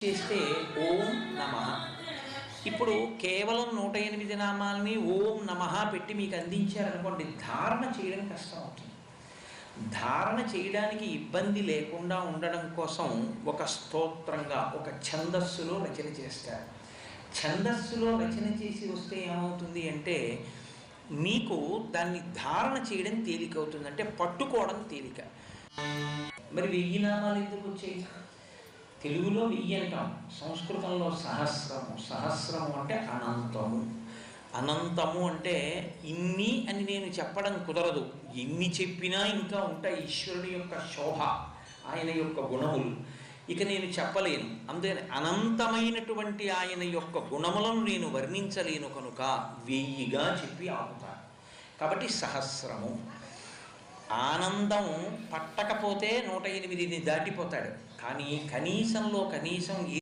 చేస్తే ఓం నమః. ఇప్పుడు కేవలం 108 నామాల్ని ఓం నమః పెట్టి మీకు అందించారనుకోండి, ధారణ చేయడం కష్టం అవుతుంది. ధారణ చేయడానికి ఇబ్బంది లేకుండా ఉండడం కోసం ఒక స్తోత్రంగా ఒక ఛందస్సులో రచన చేస్తారు. ఛందస్సులో రచన చేసి వస్తే ఏమవుతుంది అంటే మీకు దాన్ని ధారణ చేయడం తేలికవుతుంది, అంటే పట్టుకోవడం తేలిక. మరి 1000 నామాలు ఎందుకు వచ్చాయి? తెలుగులో 1000 అంటాం, సంస్కృతంలో సహస్రము. సహస్రము అంటే అనంతము. అనంతము అంటే ఇన్ని అని నేను చెప్పడం కుదరదు. ఎన్ని చెప్పినా ఇంకా ఉంటాయి ఈశ్వరుని యొక్క శోభ, ఆయన యొక్క గుణములు. ఇక నేను చెప్పలేను. అందుకని అనంతమైనటువంటి ఆయన యొక్క గుణములను నేను వర్ణించలేను కనుక 1000గా చెప్పి ఆపుతాను. కాబట్టి సహస్రము. ఆనందం పట్టకపోతే 108ని దాటిపోతాడు. కానీ కనీసంలో కనీసం